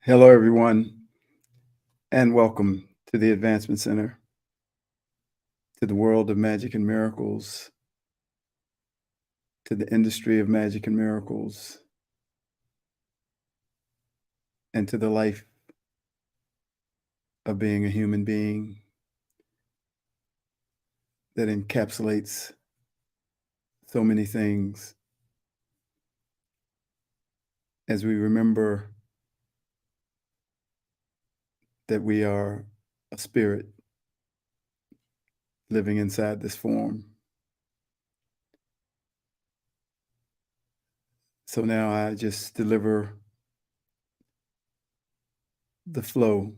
Hello, everyone, and welcome to the Advancement Center, to the world of magic and miracles, to the industry of magic and miracles, and to the life of being a human being that encapsulates so many things as we remember that we are a spirit living inside this form. So now I just deliver the flow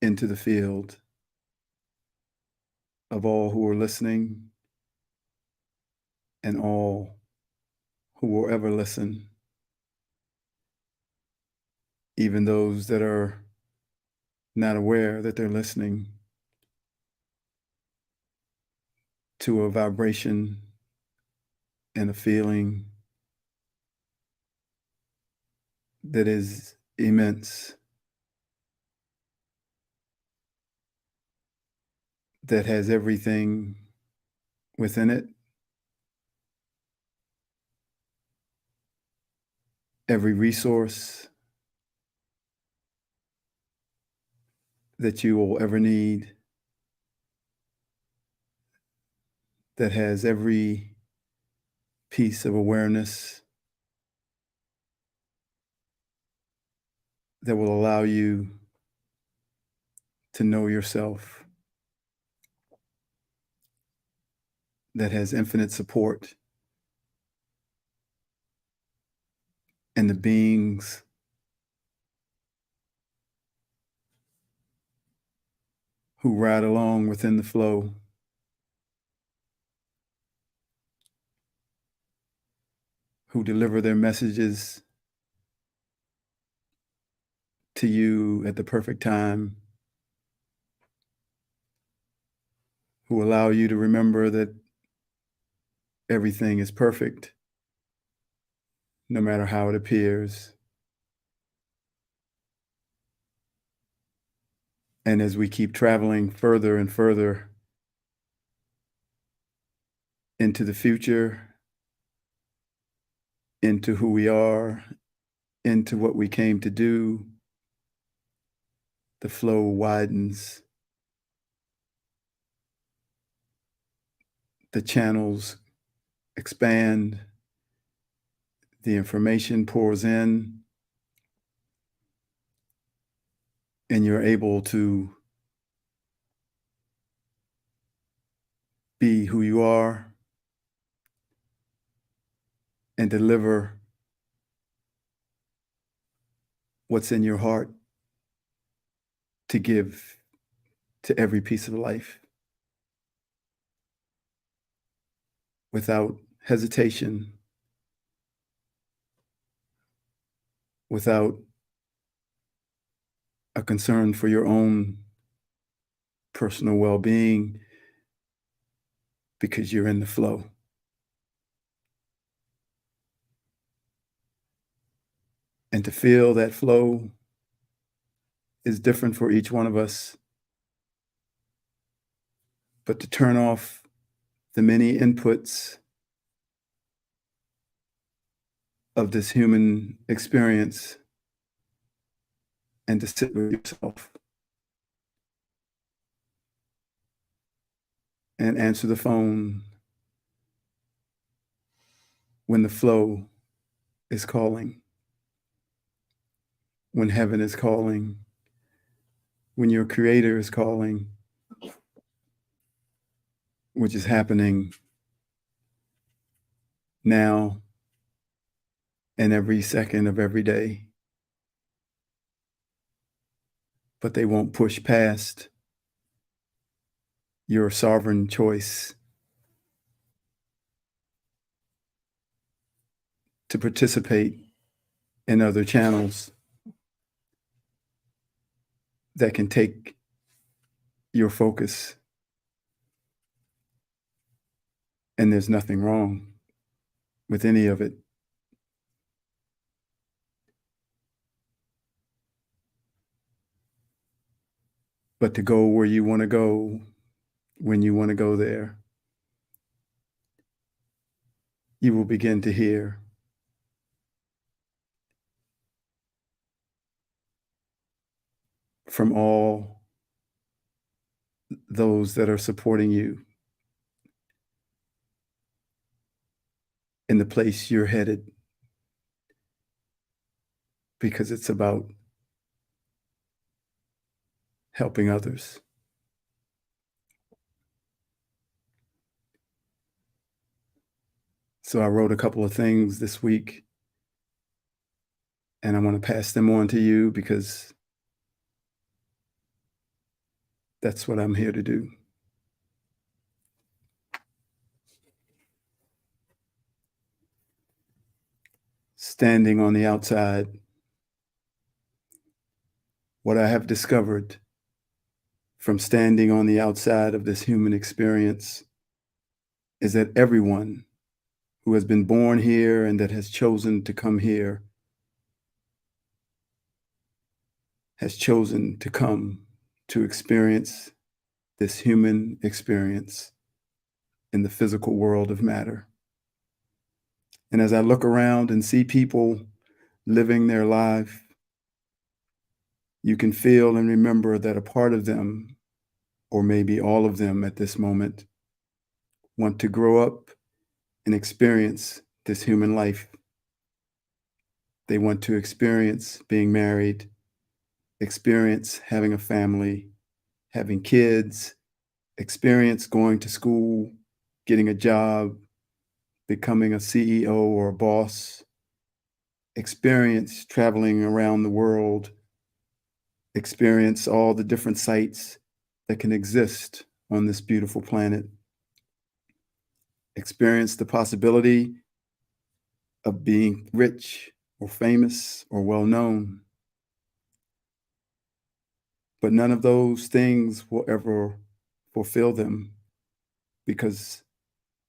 into the field of all who are listening and all who will ever listen, even those that are not aware that they're listening to a vibration and a feeling that is immense, that has everything within it, every resource that you will ever need, that has every piece of awareness that will allow you to know yourself, that has infinite support, and the beings who ride along within the flow, who deliver their messages to you at the perfect time, who allow you to remember that everything is perfect, no matter how it appears. And as we keep traveling further and further into the future, into who we are, into what we came to do, the flow widens, the channels expand, the information pours in, and you're able to be who you are and deliver what's in your heart to give to every piece of life without hesitation, without a concern for your own personal well-being, because you're in the flow. And to feel that flow is different for each one of us. But to turn off the many inputs of this human experience and to sit with yourself and answer the phone when the flow is calling, when heaven is calling, when your creator is calling, which is happening now and every second of every day. But they won't push past your sovereign choice to participate in other channels that can take your focus. And there's nothing wrong with any of it. but to go where you want to go when you want to go there. You will begin to hear from all those that are supporting you in the place you're headed, because it's about helping others. So I wrote a couple of things this week, and I want to pass them on to you because that's what I'm here to do. Standing on the outside, what I have discovered from standing on the outside of this human experience is that everyone who has been born here and that has chosen to come here has chosen to come to experience this human experience in the physical world of matter. And as I look around and see people living their life, you can feel and remember that a part of them, or maybe all of them at this moment, want to grow up and experience this human life. They want to experience being married, experience having a family, having kids, experience going to school, getting a job, becoming a CEO or a boss, experience traveling around the world, experience all the different sights that can exist on this beautiful planet, experience the possibility of being rich or famous or well known. But none of those things will ever fulfill them because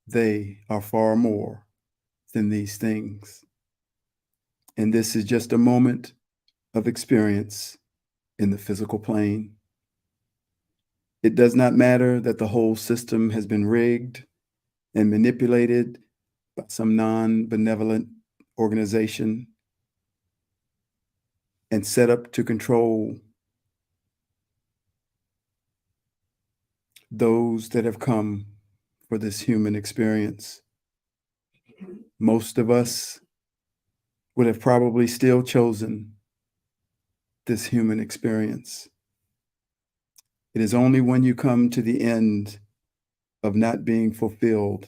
they are far more than these things. And this is just a moment of experience in the physical plane. It does not matter that the whole system has been rigged and manipulated by some non-benevolent organization and set up to control those that have come for this human experience. Most of us would have probably still chosen this human experience. It is only when you come to the end of not being fulfilled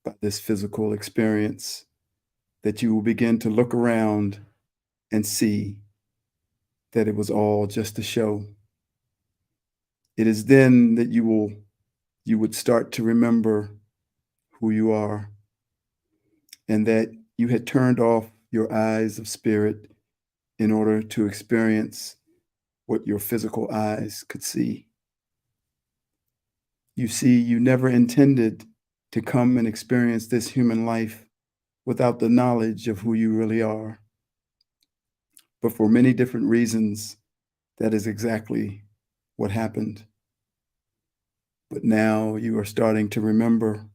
by this physical experience that you will begin to look around and see that it was all just a show. It is then that you would start to remember who you are and that you had turned off your eyes of spirit in order to experience what your physical eyes could see. You see, you never intended to come and experience this human life without the knowledge of who you really are. But for many different reasons, that is exactly what happened. But now you are starting to remember.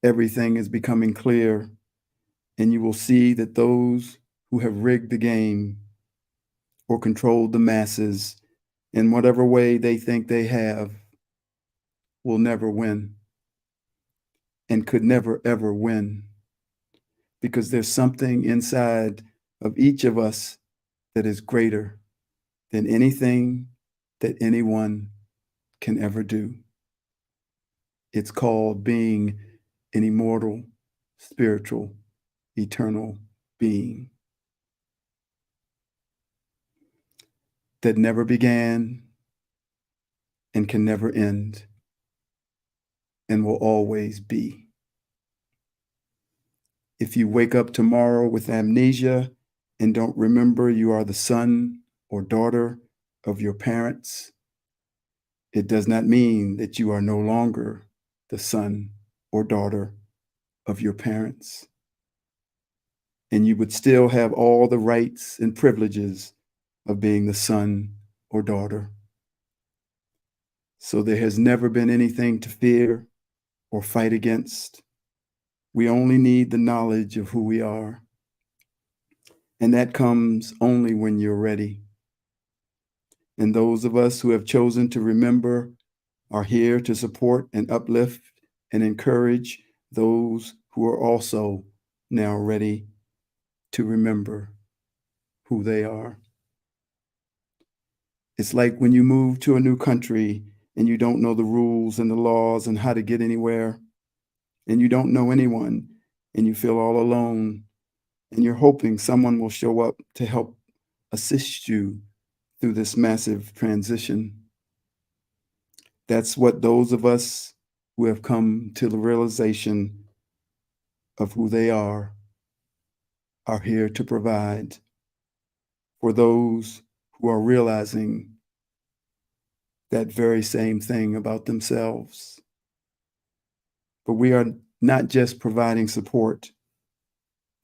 Everything is becoming clear, and you will see that those who have rigged the game or controlled the masses in whatever way they think they have will never win and could never, ever win, because there's something inside of each of us that is greater than anything that anyone can ever do. It's called being an immortal, spiritual, eternal being that never began and can never end and will always be. If you wake up tomorrow with amnesia and don't remember you are the son or daughter of your parents, it does not mean that you are no longer the son or daughter of your parents. And you would still have all the rights and privileges of being the son or daughter So there has never been anything to fear or fight against. We only need the knowledge of who we are. And that comes only when you're ready. And those of us who have chosen to remember are here to support and uplift and encourage those who are also now ready to remember who they are. It's like when you move to a new country and you don't know the rules and the laws and how to get anywhere, and you don't know anyone, and you feel all alone, and you're hoping someone will show up to help assist you through this massive transition. That's what those of us who have come to the realization of who they are here to provide for those who are realizing that very same thing about themselves. But we are not just providing support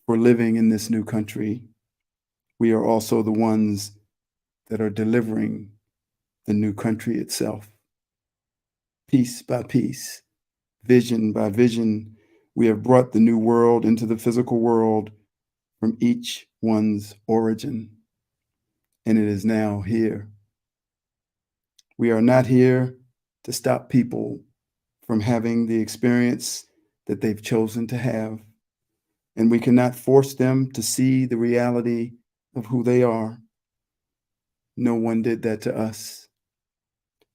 for living in this new country. We are also the ones that are delivering the new country itself. Piece by piece, vision by vision, we have brought the new world into the physical world from each one's origin, and it is now here. We are not here to stop people from having the experience that they've chosen to have, and we cannot force them to see the reality of who they are. No one did that to us.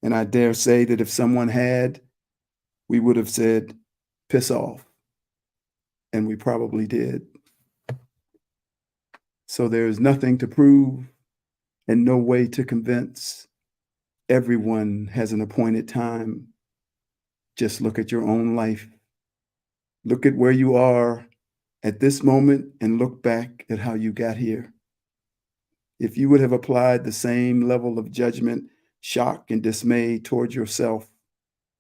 And I dare say that if someone had, we would have said, piss off. And we probably did. So there is nothing to prove and no way to convince. Everyone has an appointed time. Just look at your own life. Look at where you are at this moment and look back at how you got here. If you would have applied the same level of judgment, shock, and dismay towards yourself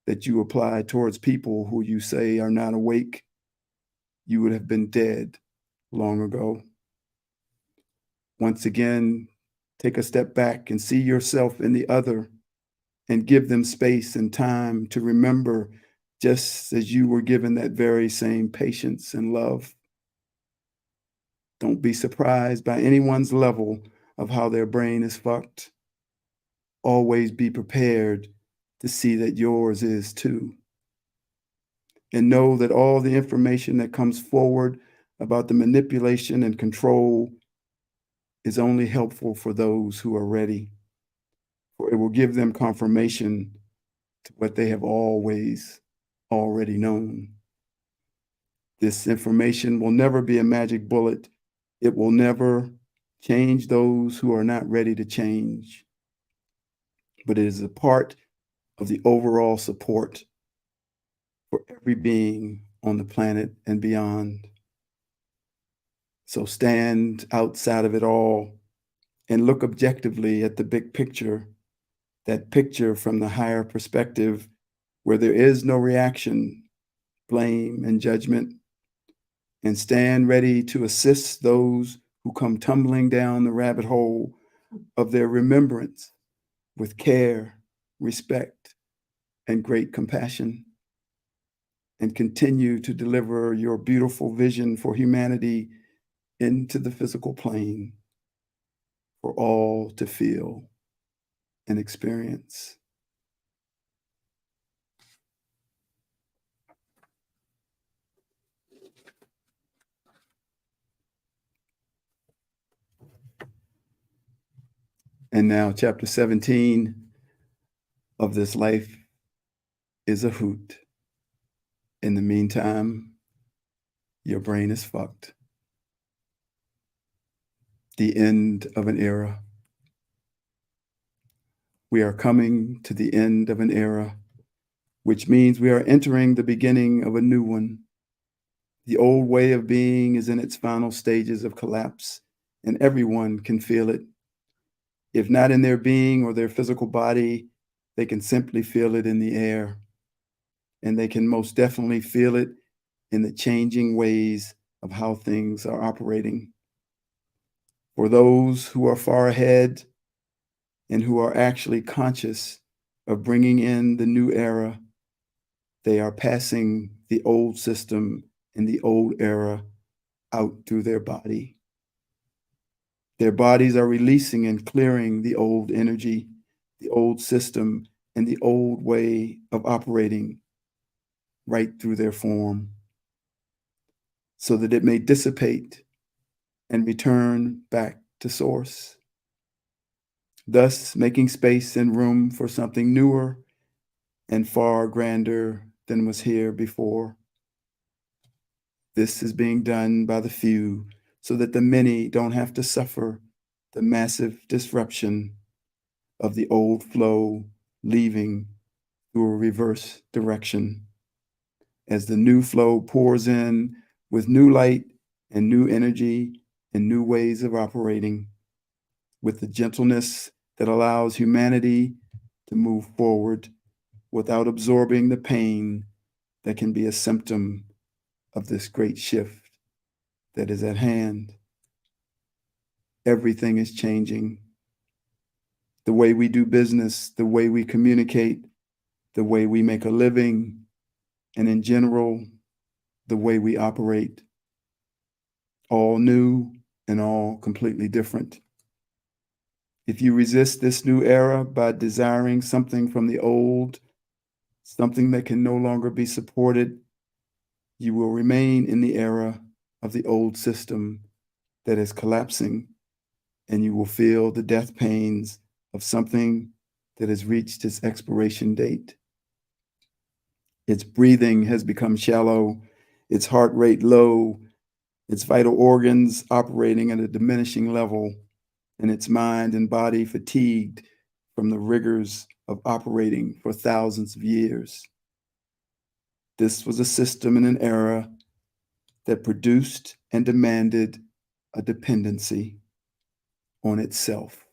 that you apply towards people who you say are not awake, you would have been dead long ago. Once again, take a step back and see yourself in the other and give them space and time to remember, just as you were given that very same patience and love. Don't be surprised by anyone's level of how their brain is fucked. Always be prepared to see that yours is too. And know that all the information that comes forward about the manipulation and control is only helpful for those who are ready, for it will give them confirmation to what they have always already known. This information will never be a magic bullet. It will never change those who are not ready to change, but it is a part of the overall support for every being on the planet and beyond. So stand outside of it all and look objectively at the big picture, that picture from the higher perspective where there is no reaction, blame, and judgment, and stand ready to assist those who come tumbling down the rabbit hole of their remembrance with care, respect, and great compassion, and continue to deliver your beautiful vision for humanity into the physical plane for all to feel and experience. And now, chapter 17 of this life is a hoot. In the meantime, your brain is fucked. The end of an era. We are coming to the end of an era, which means we are entering the beginning of a new one. The old way of being is in its final stages of collapse, and everyone can feel it. If not in their being or their physical body, they can simply feel it in the air. And they can most definitely feel it in the changing ways of how things are operating. For those who are far ahead and who are actually conscious, of bringing in the new era, they are passing the old system and the old era out through their body. Their bodies are releasing and clearing the old energy, the old system, and the old way of operating right through their form, so that it may dissipate and return back to source, thus making space and room for something newer and far grander than was here before. This is being done by the few so that the many don't have to suffer the massive disruption of the old flow leaving through a reverse direction, as the new flow pours in with new light and new energy and new ways of operating, with the gentleness that allows humanity to move forward without absorbing the pain that can be a symptom of this great shift that is at hand. Everything is changing. The way we do business, the way we communicate, the way we make a living, and in general, the way we operate. All new and all completely different. If you resist this new era by desiring something from the old, something that can no longer be supported, you will remain in the era of the old system that is collapsing, and you will feel the death pains of something that has reached its expiration date. Its breathing has become shallow, its heart rate low, its vital organs operating at a diminishing level, and its mind and body fatigued from the rigors of operating for thousands of years. This was a system in an era that produced and demanded a dependency on itself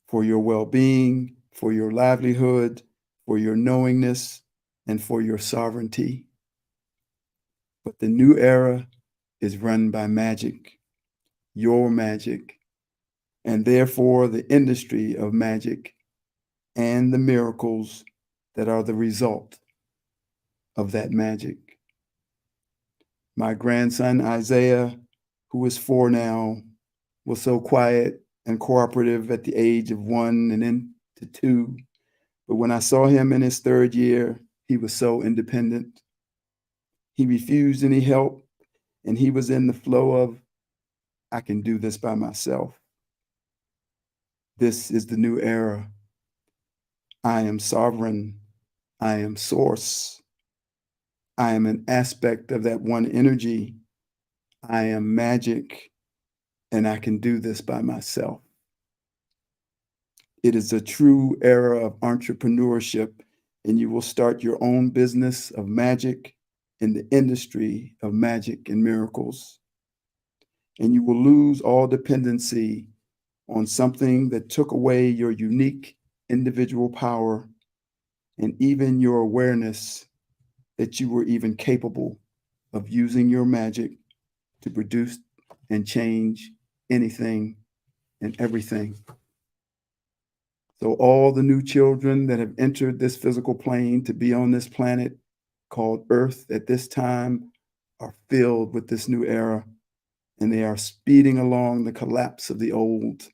for your well-being, for your livelihood, for your knowingness, and for your sovereignty. But the new era is run by magic, your magic, and therefore the industry of magic and the miracles that are the result of that magic. My grandson, Isaiah, who is 4 now, was so quiet and cooperative at the age of 1 and into 2. But when I saw him in his 3rd year, he was so independent. He refused any help, and he was in the flow of, I can do this by myself. This is the new era. I am sovereign. I am source. I am an aspect of that one energy. I am magic, and I can do this by myself. It is a true era of entrepreneurship, and you will start your own business of magic in the industry of magic and miracles. And you will lose all dependency on something that took away your unique individual power and even your awareness that you were even capable of using your magic to produce and change anything and everything. So all the new children that have entered this physical plane to be on this planet called Earth at this time are filled with this new era, and they are speeding along the collapse of the old.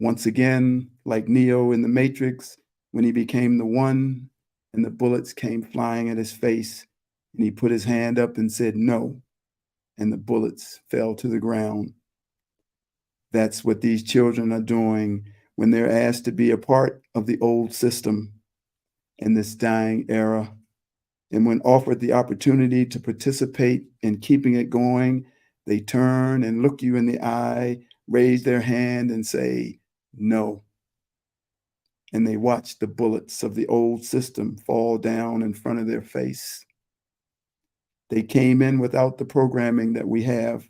Once again, like Neo in the Matrix, when he became the one and the bullets came flying at his face, and he put his hand up and said no, and the bullets fell to the ground. That's what these children are doing when they're asked to be a part of the old system in this dying era. And when offered the opportunity to participate in keeping it going, they turn and look you in the eye, raise their hand and say, no. And they watch the bullets of the old system fall down in front of their face. They came in without the programming that we have,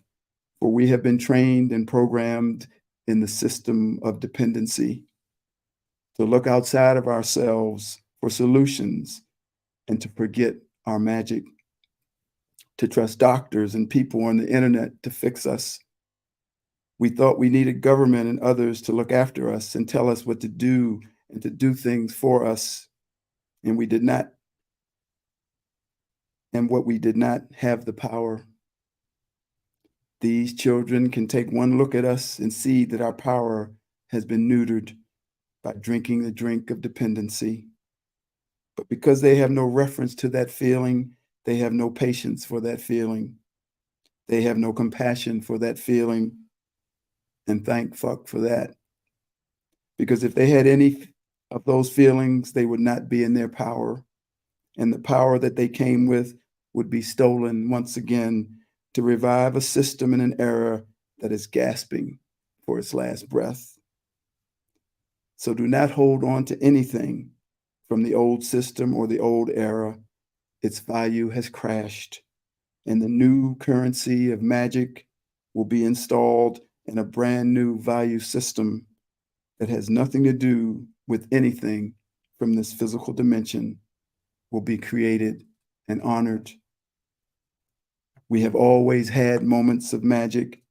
for we have been trained and programmed in the system of dependency to look outside of ourselves for solutions and to forget our magic, to trust doctors and people on the internet to fix us. We thought we needed government and others to look after us and tell us what to do and to do things for us. And we did not, and what we did not have the power. These children can take one look at us and see that our power has been neutered by drinking the drink of dependency. But because they have no reference to that feeling, they have no patience for that feeling. They have no compassion for that feeling. And thank fuck for that. Because if they had any of those feelings, they would not be in their power. And the power that they came with would be stolen once again to revive a system in an era that is gasping for its last breath. So do not hold on to anything from the old system or the old era. Its value has crashed, and the new currency of magic will be installed in a brand new value system that has nothing to do with anything from this physical dimension will be created and honored. We have always had moments of magic,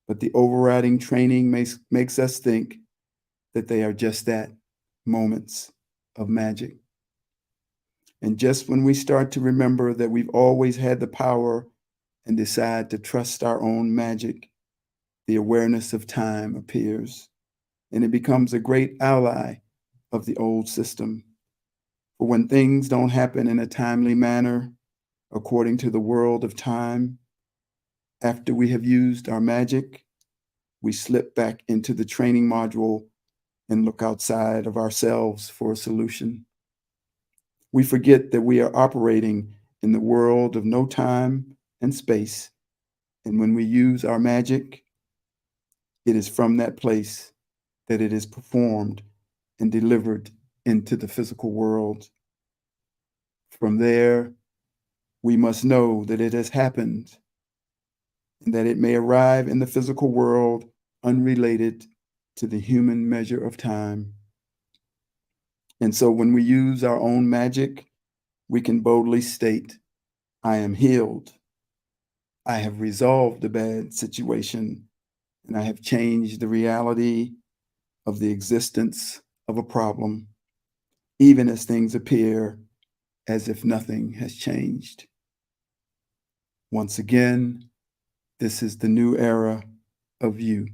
but the overriding training makes us think that they are just that, moments of magic. And just when we start to remember that we've always had the power and decide to trust our own magic, the awareness of time appears, and it becomes a great ally of the old system. For when things don't happen in a timely manner, according to the world of time, after we have used our magic, we slip back into the training module and look outside of ourselves for a solution. We forget that we are operating in the world of no time and space. And when we use our magic, it is from that place that it is performed and delivered into the physical world. From there, we must know that it has happened and that it may arrive in the physical world unrelated to the human measure of time. And so when we use our own magic, we can boldly state, I am healed. I have resolved the bad situation, and I have changed the reality of the existence of a problem, even as things appear as if nothing has changed. Once again, this is the new era of you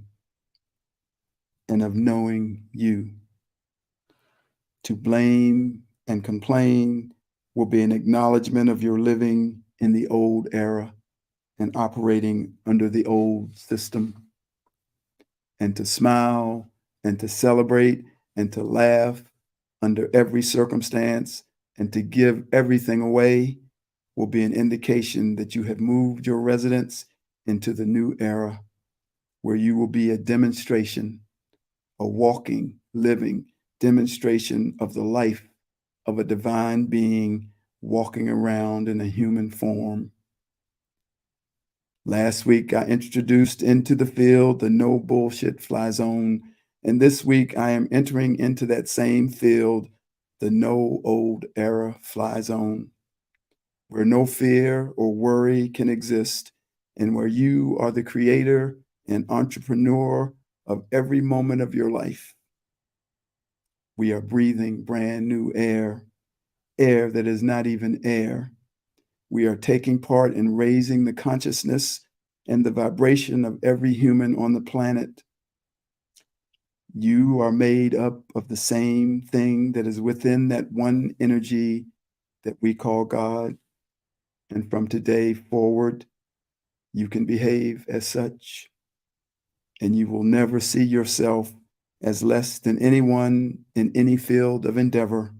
and of knowing you. To blame and complain will be an acknowledgement of your living in the old era and operating under the old system. And to smile and to celebrate and to laugh under every circumstance and to give everything away will be an indication that you have moved your residence into the new era, where you will be a demonstration, a walking, living demonstration of the life of a divine being walking around in a human form. Last week, I introduced into the field the no bullshit fly zone, and this week I am entering into that same field, the no old era fly zone, where no fear or worry can exist, and where you are the creator and entrepreneur of every moment of your life. We are breathing brand new air, air that is not even air. We are taking part in raising the consciousness and the vibration of every human on the planet. You are made up of the same thing that is within that one energy that we call God. And from today forward, you can behave as such, and you will never see yourself as less than anyone in any field of endeavor.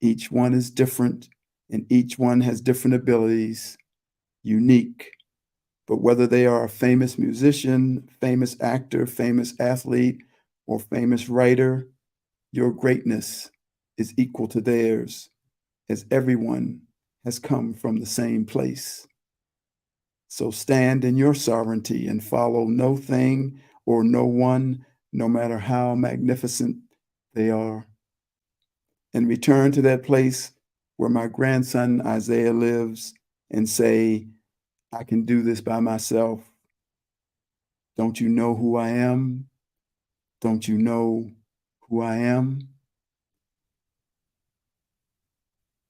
Each one is different, and each one has different abilities, unique. But whether they are a famous musician, famous actor, famous athlete, or famous writer, your greatness is equal to theirs, as everyone has come from the same place. So stand in your sovereignty and follow no thing or no one, no matter how magnificent they are. And return to that place where my grandson Isaiah lives and say, I can do this by myself. Don't you know who I am? Don't you know who I am.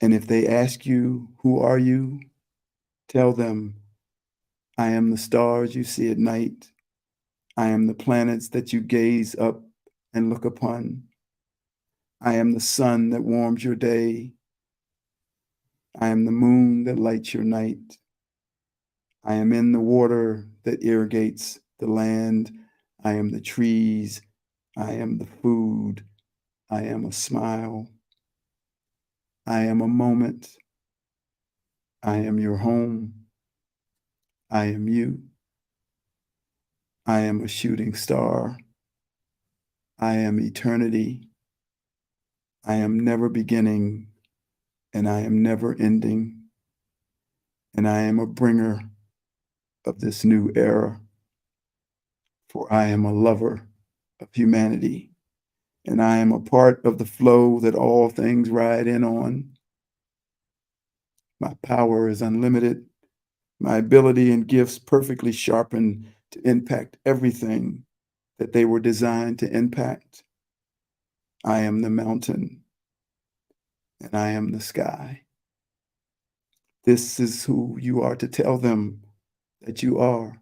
And if they ask you, who are you? Tell them, I am the stars you see at night. I am the planets that you gaze up and look upon. I am the sun that warms your day. I am the moon that lights your night. I am in the water that irrigates the land. I am the trees. I am the food. I am a smile. I am a moment. I am your home. I am you. I am a shooting star. I am eternity. I am never beginning, and I am never ending. And I am a bringer of this new era, for I am a lover of humanity, and I am a part of the flow that all things ride in on. My power is unlimited, my ability and gifts perfectly sharpened to impact everything that they were designed to impact. I am the mountain, and I am the sky. This is who you are to tell them that you are.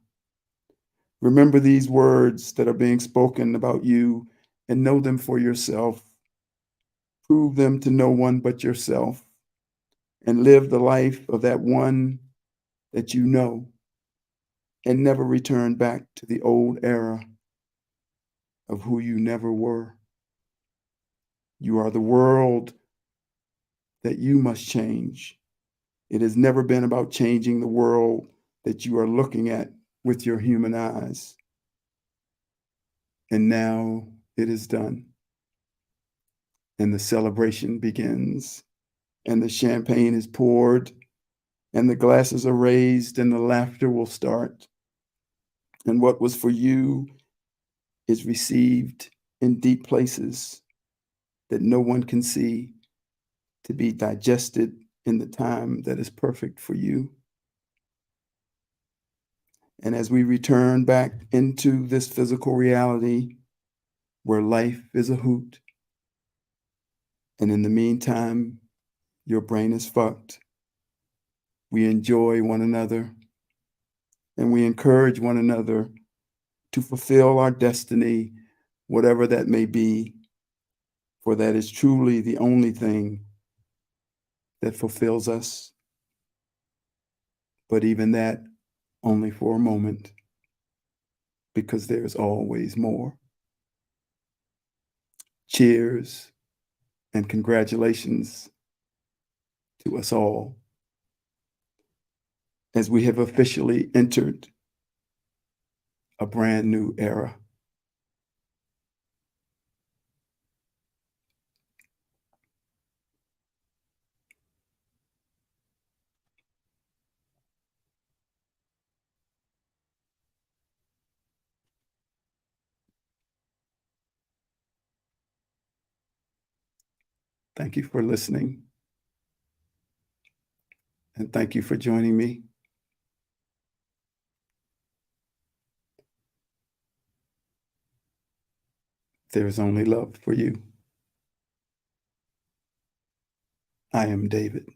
Remember these words that are being spoken about you and know them for yourself. Prove them to no one but yourself and live the life of that one that you know and never return back to the old era of who you never were. You are the world that you must change. It has never been about changing the world that you are looking at with your human eyes. And now it is done. And the celebration begins, and the champagne is poured, and the glasses are raised, and the laughter will start. And what was for you is received in deep places that no one can see, to be digested in the time that is perfect for you. And as we return back into this physical reality where life is a hoot, and in the meantime, your brain is fucked, we enjoy one another and we encourage one another to fulfill our destiny, whatever that may be, for that is truly the only thing that fulfills us. But even that, only for a moment, because there's always more. Cheers and congratulations to us all as we have officially entered a brand new era. Thank you for listening, and thank you for joining me. There is only love for you. I am David.